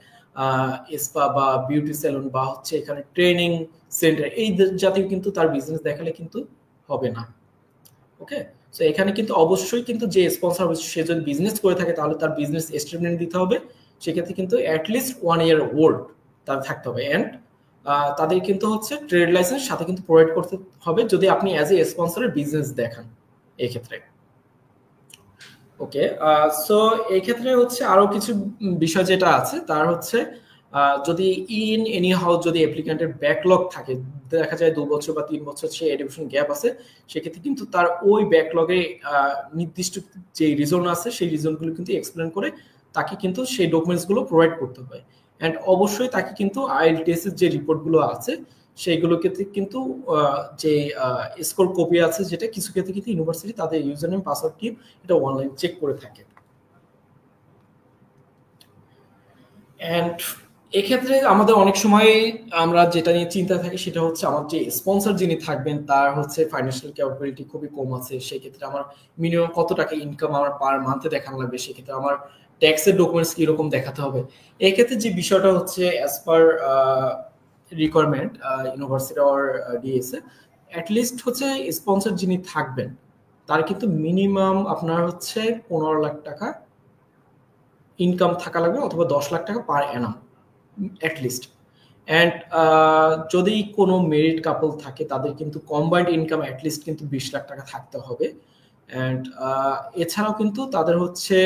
spa বা বিউটি সেলুন বা হচ্ছে এখানে ট্রেনিং সেন্টার এই জাতীয় কিন্তু তার বিজনেস দেখালে কিন্তু হবে না। ওকে, সো এখানে কিন্তু অবশ্যই কিন্তু যে স্পন্সর হবে সে যদি বিজনেস করে থাকে তাহলে তার বিজনেস স্টেটমেন্ট দিতে হবে, সেক্ষেত্রে কিন্তু অ্যাটলিস্ট 1 year ওল্ড তার থাকতে হবে। অ্যান্ড তাদের কিন্তু হচ্ছে ট্রেড লাইসেন্স সাথে কিন্তু প্রোভাইড করতে হবে যদি আপনি অ্যাজ এ স্পন্সরের বিজনেস দেখান এই ক্ষেত্রে। ওকে, সো এই ক্ষেত্রে হচ্ছে আরো কিছু বিষয় যেটা আছে তার হচ্ছে যদি ইন এনি হাউ যদি অ্যাপ্লিক্যান্টের ব্যাকলগ থাকে, দেখা যায় 2 বছর বা 3 বছর সে এডুকেশন গ্যাপ আছে, সেক্ষেত্রে কিন্তু তার ওই ব্যাকলগে নির্দিষ্ট যে রিজন আছে সেই রিজনগুলো কিন্তু এক্সপ্লেন করে তাকে কিন্তু সেই ডকুমেন্টসগুলো প্রোভাইড করতে হবে। অ্যান্ড অবশ্যই তাকে কিন্তু IELTS এর যে রিপোর্টগুলো আছে সেইগুলো ক্ষেত্রে কিন্তু যে স্কোর কপি আছে, যেটা কিছু ক্ষেত্রে কিন্তু ইউনিভার্সিটি তাদের ইউজার নেম পাসওয়ার্ড টিম এটা অনলাইন চেক করে থাকে। অ্যান্ড এক্ষেত্রে আমাদের অনেক সময় আমরা যেটা নিয়ে চিন্তা থাকি সেটা হচ্ছে আমার যে স্পন্সর যিনি থাকবেন তার হচ্ছে ফাইন্যান্সিয়াল ক্যাপাবিলিটি খুবই কম আছে, সেক্ষেত্রে আমার মিনিমাম কত টাকা ইনকাম আমার পার মান্থে দেখানো লাগবে, সেক্ষেত্রে আমার ট্যাক্সের ডকুমেন্টস কিরকম দেখাতে হবে। এই ক্ষেত্রে যে বিষয়টা হচ্ছে as per requirement university or DSA, at least হচ্ছে স্পন্সর যিনি থাকবেন তার কিন্তু মিনিমাম আপনার হচ্ছে 15 লাখ টাকা ইনকাম থাকা লাগবে, অথবা 10 লাখ টাকা পার অ্যানাম অ্যাটলিস্ট। অ্যান্ড যদি কোনো মেরিড কাপল থাকে তাদের কিন্তু কম্বাইন্ড ইনকাম অ্যাটলিস্ট কিন্তু 20 লাখ টাকা থাকতে হবে। অ্যান্ড এছাড়াও কিন্তু তাদের হচ্ছে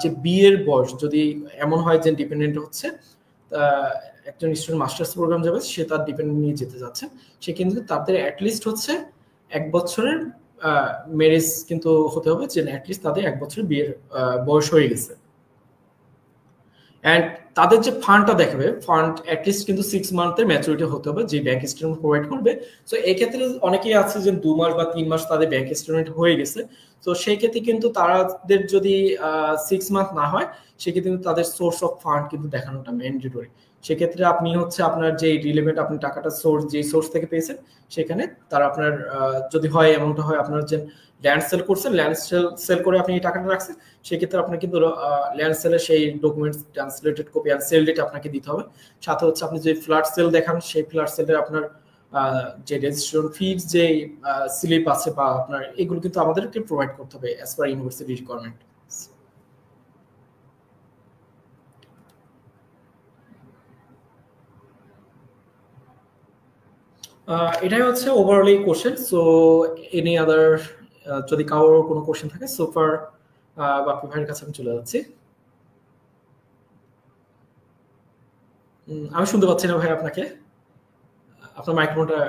যে বিয়ের বয়স যদি এমন হয় যে ডিপেন্ডেন্ট হচ্ছে একজন স্টুডেন্ট মাস্টার্স প্রোগ্রাম যাবে, সে তার ডিপেন্ডেন্ট নিয়ে যেতে যাচ্ছে, সে কিন্তু তাদের অ্যাটলিস্ট হচ্ছে 1 বছরের ম্যারেজ কিন্তু হতে হবে, যে অ্যাটলিস্ট তাদের 1 বছরের বিয়ের বয়স হয়ে গেছে। অ্যান্ড তাদের যে ফান্ডটা দেখাবে, ফান্ড অ্যাটলিস্ট কিন্তু 6 মান্থের ম্যাচুরিটি হতে হবে যে ব্যাংক স্টেটমেন্ট প্রোভাইড করবে। সো এক্ষেত্রে অনেকেই আছে যে 2 মাস বা 3 মাস তাদের ব্যাংক স্টেটমেন্ট হয়ে গেছে, তো সেই ক্ষেত্রে কিন্তু তাদের যদি 6 মান্থ না হয়, সেক্ষেত্রে কিন্তু তাদের সোর্স অফ ফান্ড কিন্তু দেখানোটা ম্যান্ডেটরি। সেক্ষেত্রে আপনি হচ্ছে আপনার যে রিলেভেন্ট আপনি টাকাটা সোর্স যেই সোর্স থেকে পেয়েছেন সেখানে তারা আপনার যদি হয় এমনটা হয় আপনার যে ল্যান্ড সেল করছেন, ল্যান্ড সেল করে আপনি এই টাকাটা রাখছেন, সেক্ষেত্রে আপনার কিন্তু ল্যান্ড সেলের সেই ডকুমেন্টস ট্রান্সলেটেড কপি আর সেল ডেট আপনাকে দিতে হবে। সাথে হচ্ছে আপনি যে ফ্ল্যাট সেল দেখান সেই ফ্ল্যাট সেলের আপনার যে রেজিস্ট্রেশন ফিজ যে স্লিপ আছে বা আপনার এগুলো কিন্তু আমাদেরকে প্রোভাইড করতে হবে অ্যাজ পার ইউনিভার্সিটি রিকোয়ারমেন্ট। এটাই হচ্ছে overally question. So any other যদি কারোর কোনো কোশ্চেন থাকে সোফার বাপি ভাইয়ের কাছে আমি চলে যাচ্ছি। আমি শুনতে পাচ্ছি না ভাই আপনাকে, আপনার মাইক্রোফোনটা।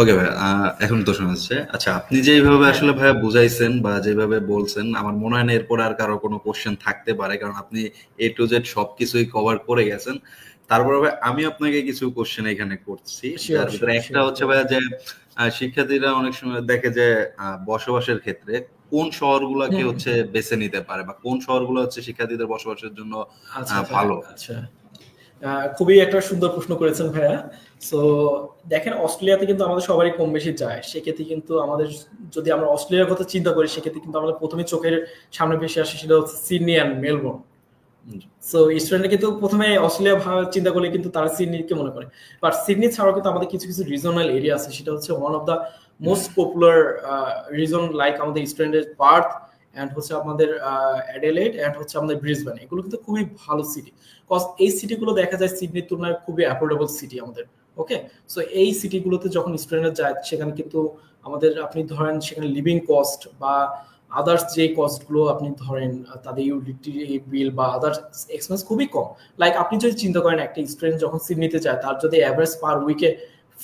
ওকে ভাই, এখন তো শোনা যাচ্ছে। আচ্ছা, আপনি যেভাবে আসলে ভাইয়া বুঝাইছেন বা যেভাবে বলছেন, আমার মনে হয় না এরপর আর কারো কোনো কোশ্চেন থাকতে পারে, কারণ আপনি A to Z সবকিছুই কভার করে গেছেন। তারপরে ভাই আমি আপনাকে কিছু কোশ্চেন এখানে করছি, যার ভিতরে একটা হচ্ছে ভাইয়া যে শিক্ষার্থীরা অনেক সময় দেখে যে বসবাসের ক্ষেত্রে কোন শহরগুলোকে হচ্ছে বেছে নিতে পারে বা কোন শহরগুলো হচ্ছে শিক্ষার্থীদের বসবাসের জন্য ভালো। আচ্ছা, খুবই একটা সুন্দর প্রশ্ন করেছেন ভাইয়া। সো দেখেন, অস্ট্রেলিয়াতে কিন্তু আমাদের সবারই কম বেশি যায়, সেক্ষেত্রে কিন্তু আমাদের যদি আমরা অস্ট্রেলিয়ার কথা চিন্তা করি, সেক্ষেত্রে কিন্তু আমাদের প্রথমে চোখের সামনে ভেসে আসে সেটা হচ্ছে সিডনি অ্যান্ড মেলবোর্ন। সো স্টুডেন্টরা কিন্তু প্রথমে অস্ট্রেলিয়া চিন্তা করলে কিন্তু তারা সিডনিকে মনে করে, বাট সিডনি ছাড়াও কিন্তু আমাদের কিছু কিছু রিজনাল এরিয়া আছে, সেটা হচ্ছে one of the most popular reason, like আমাদের স্টুডেন্টের পার্থ এন্ড হচ্ছে আমাদের অ্যাডিলেড এন্ড হচ্ছে আমাদের ব্রিসবেন। এগুলো কিন্তু খুবই ভালো সিটি, কজ এই সিটিগুলো দেখা যায় সিডনির তুলনায় খুবই অ্যাফোর্ডেবল সিটি আমাদের। ওকে, সো এই সিটিগুলোতে যখন স্টুডেন্টরা যায় সেখানে কিন্তু আমাদের আপনি ধরেন সেখানে লিভিং কস্ট বা আদার্স যে কস্টগুলো আপনি ধরেন তাদের ইউটিলিটি বিল বা আদার্স এক্সপেন্স খুবই কম। লাইক আপনি যদি চিন্তা করেন একটা স্টুডেন্ট যখন সিডনিতে যায় তার যদি অ্যাভারেজ পার উইকে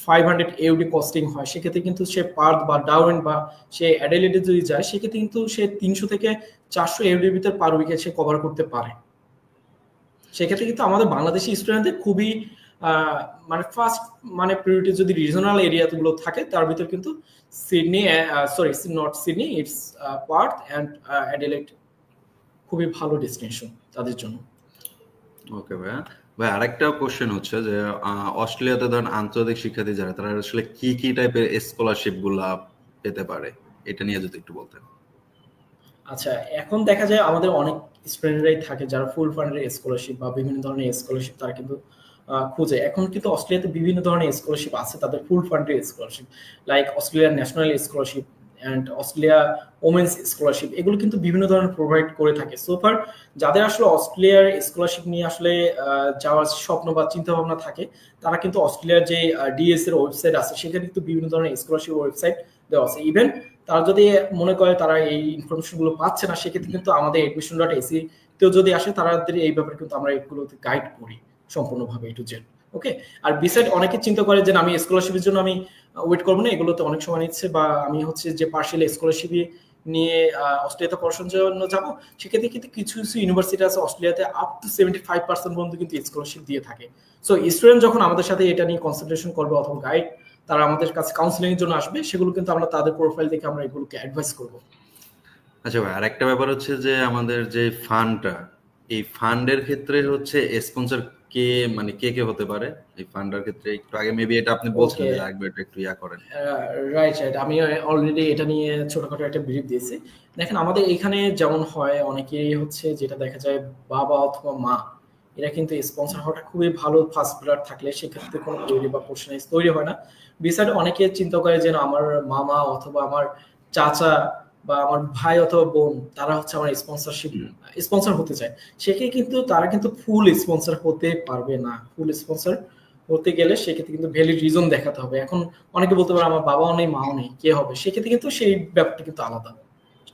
500 AUD কস্টিং হয়, সেক্ষেত্রে কিন্তু সে পার্থ বা ডারউইন বা সে অ্যাডিলেডে যদি যায়, সেক্ষেত্রে কিন্তু সে 300 থেকে 400 AUD ভিতর পার উইকে সে কভার করতে পারে। সেক্ষেত্রে কিন্তু আমাদের বাংলাদেশি স্টুডেন্টদের খুবই মানে ফার্স্ট মানে প্রিয়োরিটি যদি রিজনাল এরিয়াগুলো থাকে তার ভিতর কিন্তু Sydney, sorry not Sydney, it's Partha and Adelaide খুবই ভালো ডেস্টিনেশন তাদের জন্য। ওকে ভাইয়া, ভাই আরেকটা কোশ্চেন হচ্ছে যে অস্ট্রেলিয়াতে ধরেন আন্তর্জাতিক শিক্ষার্থী যারা, তারা আসলে কি কি টাইপের স্কলারশিপ গুলা পেতে পারে, এটা নিয়ে যদি একটু বলতেন। আচ্ছা, এখন দেখা যায় আমাদের অনেক স্টুডেন্টরাই থাকে যারা ফুল ফান্ডের স্কলারশিপ বা বিভিন্ন ধরনের স্কলারশিপ তারা কিন্তু খুঁজে। এখন কিন্তু অস্ট্রেলিয়াতে বিভিন্ন ধরনের স্কলারশিপ আছে, তাদের ফুল ফান্ডের স্কলারশিপ, লাইক অস্ট্রেলিয়ার national scholarship and Australia women's scholarship, এগুলো কিন্তু বিভিন্ন ধরনের প্রোভাইড করে থাকে। সোফার যাদের আসলে অস্ট্রেলিয়ার স্কলারশিপ নিয়ে আসলে যাওয়ার স্বপ্ন বা চিন্তা ভাবনা থাকে, তারা কিন্তু অস্ট্রেলিয়ার যে ডিএস এর ওয়েবসাইট আছে সেখানে কিন্তু বিভিন্ন ধরনের স্কলারশিপ ওয়েবসাইট দেওয়া আছে। ইভেন তারা যদি মনে করে তারা এই ইনফরমেশন গুলো পাচ্ছে না, সেক্ষেত্রে কিন্তু আমাদের admission.ac তেও যদি আসে তাদের এই ব্যাপারে কিন্তু আমরা এগুলোতে গাইড করি সম্পূর্ণভাবে A to Z। ওকে, আর বিসাইড অনেকে চিন্তা করে যে আমি স্কলারশিপের জন্য আমি ওয়েট করবো না, এগুলোতে অনেক সময় নিচ্ছে, বা আমি হচ্ছে যে পার্সিয়াল স্কলারশিপ নিয়ে অস্ট্রেলিয়াতে পড়াশোনার জন্য যাবো, সেক্ষেত্রে কিন্তু কিছু কিছু ইউনিভার্সিটি আছে অস্ট্রেলিয়াতে আপ টু 75% পর্যন্ত কিন্তু স্কলারশিপ দিয়ে থাকে। সো স্টুডেন্ট যখন আমাদের সাথে এটা নিয়ে কনসালটেশন করবে অথবা গাইড তারা আমাদের কাছে কাউন্সিলিং এর জন্য আসবে, সেগুলো কিন্তু আমরা তাদের প্রোফাইল দেখে আমরা এগুলোকে অ্যাডভাইস করব। আচ্ছা ভাই, আরেকটা ব্যাপার হচ্ছে যে আমাদের যে ফান্ডটা, এই ফান্ডের ক্ষেত্রে হচ্ছে স্পন্সর কে, মানে কে কে হতে পারে এই ফান্ডের ক্ষেত্রে? একটু আগে মেবি এটা আপনি বলছিলেন যে একবার একটু ইয়া করেন। রাইট, আমি অলরেডি এটা নিয়ে ছোটখাটো একটা ব্রিফ দিয়েছি। দেখেন আমাদের এখানে যেমন হয় অনেকেই হচ্ছে যেটা দেখা যায় বাবা অথবা মা এরা কিন্তু স্পন্সর হওয়াটা খুবই ভালো, ফার্স্ট ব্লাড থাকলে সেক্ষেত্রে কোনো তৈরি বা পার্সোনালাইজ তৈরি হয় না। বিসাইড অনেকে চিন্তা করে যে আমার মামা অথবা আমার চাচা বা আমার ভাই অথবা বোন তারা হচ্ছে আমার স্পন্সর হতে চায়, সেক্ষেত্রে কিন্তু তারা কিন্তু ফুল স্পন্সর হতে পারবে না। ফুল স্পন্সর হতে গেলে সেক্ষেত্রে কিন্তু ভ্যালিড রিজন দেখাতে হবে। এখন অনেকে বলতে পারে আমার বাবাও নেই মাও নেই, কে হবে? সেক্ষেত্রে কিন্তু সেই ব্যাপারটা কিন্তু আলাদা,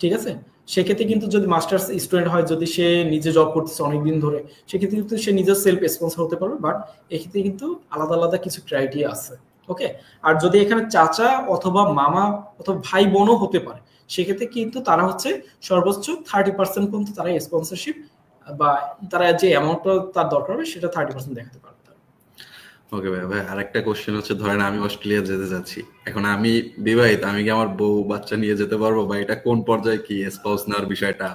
ঠিক আছে? সেক্ষেত্রে কিন্তু যদি মাস্টার্স স্টুডেন্ট হয়, যদি সে নিজে জব করতেছে অনেকদিন ধরে, সেক্ষেত্রে কিন্তু সে নিজের সেলফ স্পন্সর হতে পারবে। বাট এক্ষেত্রে কিন্তু আলাদা আলাদা কিছু ক্রাইটেরিয়া আছে, ওকে? আর যদি এখানে চাচা অথবা মামা অথবা ভাই বোনও হতে পারে, সেক্ষেত্রে কিন্তু তারা হচ্ছে সর্বোচ্চ 30% পর্যন্ত তারা স্পন্সরশিপ বা তারা যে অ্যামাউন্টটা তার দরকার হবে সেটা 30% দেখাতে পারবে। ওকে ভাই, ভাই আরেকটা কোশ্চেন হচ্ছে, ধরেন আমি অস্ট্রেলিয়া যেতে যাচ্ছি, এখন আমি বিবাহিত, আমি কি আমার বউ বাচ্চা নিয়ে যেতে পারবো, বা এটা কোন পর্যায়ে কি স্পাউস নেওয়ার বিষয়টা?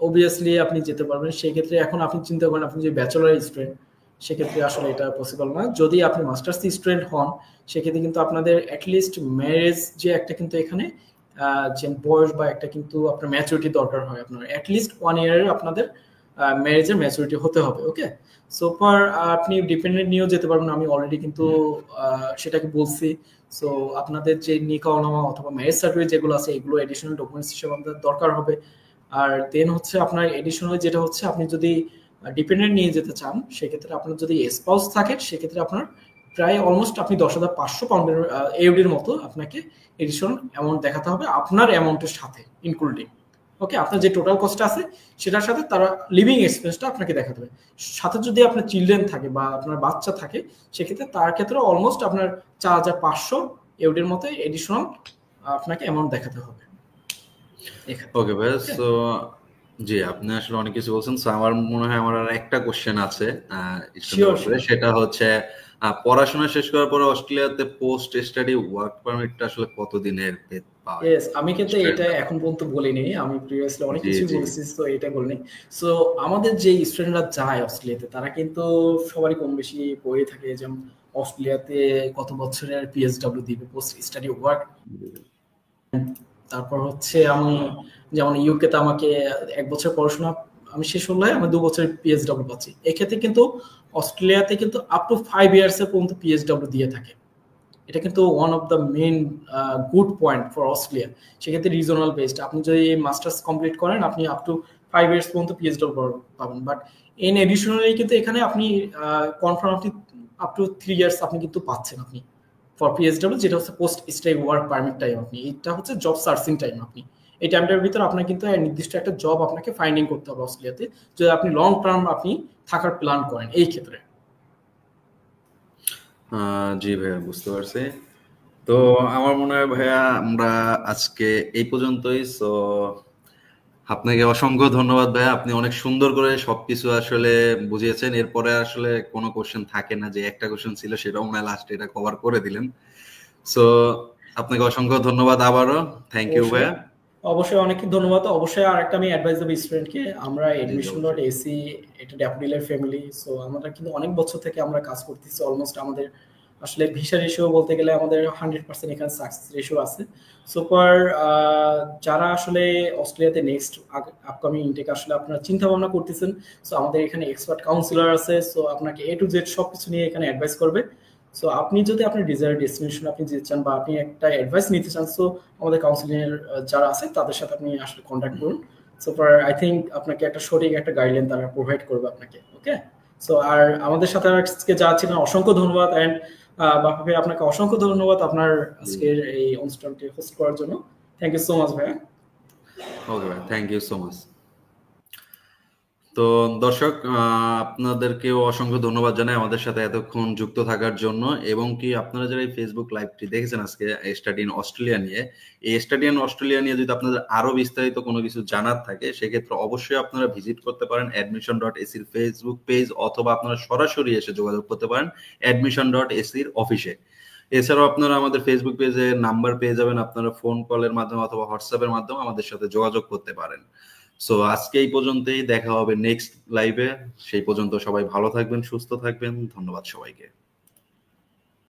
অবভিয়াসলি আপনি যেতে পারবেন। সেক্ষেত্রে এখন আপনি চিন্তা করেন আপনি যে ব্যাচেলর স্টুডেন্ট, সেক্ষেত্রে আসলে এটা পসিবল না। যদি আপনি মাস্টার্স স্টুডেন্ট হন, সেক্ষেত্রে কিন্তু আপনাদের অ্যাটলিস্ট ম্যারেজ যে একটা কিন্তু এখানে যে বয়স বা একটা কিন্তু আপনার ম্যাচুরিটি দরকার হয়, আপনার অ্যাটলিস্ট 1 ইয়ারের আপনাদের ম্যারেজের ম্যাচুরিটি হতে হবে, ওকে? সো ফর আপনি ডিপেন্ডেন্ট নিয়েও যেতে পারবেন, আমি অলরেডি কিন্তু সেটাকে বলছি। সো আপনাদের যে নিকাহনামা অথবা ম্যারেজ সার্টিফিকেট যেগুলো আছে, এগুলো এডিশনাল ডকুমেন্টস হিসেবে আমাদের দরকার হবে। আর দেন হচ্ছে আপনার এডিশনাল যেটা হচ্ছে, আপনি যদি ডিপেন্ডেন্ট নিয়ে যেতে চান, সেক্ষেত্রে আপনার যদি স্পাউস থাকে, সেক্ষেত্রে আপনার প্রায় অলমোস্ট আপনি 10,500 পাউন্ডের এউডির মতো আপনাকে এডিশনাল অ্যামাউন্ট দেখাতে হবে আপনার অ্যামাউন্টের সাথে ইনক্লুডিং, ওকে? আপনার যে টোটাল কস্ট আছে সেটার সাথে তারা লিভিং এক্সপেন্সটা আপনাকে দেখাতে হবে। সাথে যদি আপনার চিলড্রেন থাকে বা আপনার বাচ্চা থাকে, সেক্ষেত্রে তার ক্ষেত্রে অলমোস্ট আপনার 4,500 এউডির মতো এডিশনাল আপনাকে অ্যামাউন্ট দেখাতে হবে। ওকে ভাই, সো জি আপনি আসলে অনেক কিছু বলছেন। সো আমার মনে হয় আমার আর একটা কোশ্চেন আছে, সেটা হচ্ছে পড়াশোনা শেষ করার পরে অস্ট্রেলিয়াতে পোস্ট স্টাডি ওয়ার্ক পারমিটটা আসলে কতদিনের পাওয়া যায়? আমি কিন্তু এটা এখন পর্যন্ত বলিনি, আমি প্রিভিয়াসলি অনেক কিছু বলেছি, তো এটা বলিনি। সো আমাদের যে স্টুডেন্টরা যায় অস্ট্রেলিয়াতে, তারা কিন্তু সবারই কম বেশি পড়ে থাকে যেমন অস্ট্রেলিয়াতে কত বছরের পিএসডব্লিউ দিবে, পোস্ট স্টাডি ওয়ার্ক। তারপর হচ্ছে আমি যেমন ইউকে তে আমাকে 1 বছর পড়াশোনা আমি শেষ হলে আমি 2 বছরের পিএসডব্লিউ পাচ্ছি। এক্ষেত্রে কিন্তু অস্ট্রেলিয়াতে কিন্তু আপ টু 5 ইয়ার্স এর পর্যন্ত পিএসডব্লিউ দিয়ে থাকে। এটা কিন্তু one of the main good point for Australia. সেক্ষেত্রে রিজনাল বেসড আপনি যদি মাস্টার্স কমপ্লিট করেন, আপনি আপ টু 5 ইয়ার্স পর্যন্ত পিএইচডব্লিউ পাবেন। বাট ইন এডিশনালি কিন্তু এখানে আপনি কনফার্ম আপনি আপ টু 3 ইয়ার্স আপনি কিন্তু পাচ্ছেন আপনি ফর পিএইচডব্লিউ, যেটা হচ্ছে post stay work permit time. আপনি এটা হচ্ছে জব সার্চিং টাইম। আপনি এই টাইমটার ভিতরে আপনার কিন্তু নির্দিষ্ট একটা জব আপনাকে ফাইন্ডিং করতে হবে অস্ট্রেলিয়াতে, যদি আপনি লং টার্ম আপনি থাকার প্ল্যান করেন এই ক্ষেত্রে। জি ভাইয়া, বুঝতে পারছি। তো আমার মনে হয় ভাইয়া আমরা আজকে এই পর্যন্তই। সো আপনাকে অসংখ্য ধন্যবাদ ভাইয়া, আপনি অনেক সুন্দর করে সবকিছু আসলে বুঝিয়েছেন। এরপরে আসলে কোনো কোশ্চেন থাকে না, যে একটা কোশ্চেন ছিল সেটাও মনে হয় লাস্টে এটা কভার করে দিলেন। সো আপনাকে অসংখ্য ধন্যবাদ আবারও। থ্যাংক ইউ ভাইয়া। অবশ্যই অনেক ধন্যবাদ। অবশ্যই আর একটা আমি অ্যাডভাইস দেব স্টুডেন্টকে, আমরা admission.ac এটা ড্যাফোডিলের ফ্যামিলি। সো আমরা কিন্তু অনেক বছর থেকে আমরা কাজ করতেছি। অলমোস্ট আমাদের আসলে ভিসা রেশিও বলতে গেলে আমাদের 100% এখানে সাকসেস রেশিও আছে। সুপার যারা আসলে অস্ট্রেলিয়াতে নেক্সট আপকামিং ইনটেক আসলে আপনারা চিন্তা ভাবনা করতেছেন, সো আমাদের এখানে এক্সপার্ট কাউন্সিলর আছে। সো আপনাকে A to Z সবকিছু নিয়ে এখানে অ্যাডভাইস করবে। সো আপনি যদি আপনার ডিজায়ার ডেস্টিনেশন আপনি যেতে চান বা আপনি একটা অ্যাডভাইস নিতে চান, সো আমাদের কাউন্সিলিংয়ের যারা আছে তাদের সাথে আপনি আসলে কন্ট্যাক্ট করুন। সো ফর আই থিঙ্ক আপনাকে একটা সঠিক একটা গাইডলাইন তারা প্রোভাইড করবে আপনাকে, ওকে? সো আর আমাদের সাথে আজকে যা ছিলেন অসংখ্য ধন্যবাদ। অ্যান্ড বাপা ভাই আপনাকে অসংখ্য ধন্যবাদ আপনার আজকের এই অনুষ্ঠানটি হোস্ট করার জন্য। থ্যাংক ইউ সো মাচ ভাইয়া। ওকে ভাই, থ্যাংক ইউ সো মাচ। তো দর্শক আপনাদেরকেও অসংখ্য ধন্যবাদ জানাই আমাদের সাথে এতক্ষণ যুক্ত থাকার জন্য। এবং কি আপনারা যারা এই ফেসবুক লাইভটি দেখেছেন আজকে স্টাডি ইন অস্ট্রেলিয়া নিয়ে, এই স্টাডি ইন অস্ট্রেলিয়া নিয়ে যদি আপনাদের আরো বিস্তারিত কোনো কিছু জানার থাকে, সেক্ষেত্রে অবশ্যই আপনারা ভিজিট করতে পারেন admission.ac এর ফেসবুক পেজ, অথবা আপনারা সরাসরি এসে যোগাযোগ করতে পারেন admission.ac এর অফিসে। এছাড়াও আপনারা আমাদের ফেসবুক পেজে নাম্বার পেয়ে যাবেন, আপনারা ফোন কলের মাধ্যমে অথবা হোয়াটসঅ্যাপের মাধ্যমে আমাদের সাথে যোগাযোগ করতে পারেন। সো আজকে এই পর্যন্তই, দেখা হবে নেক্সট লাইভে। সেই পর্যন্ত সবাই ভালো থাকবেন, সুস্থ থাকবেন। ধন্যবাদ সবাইকে।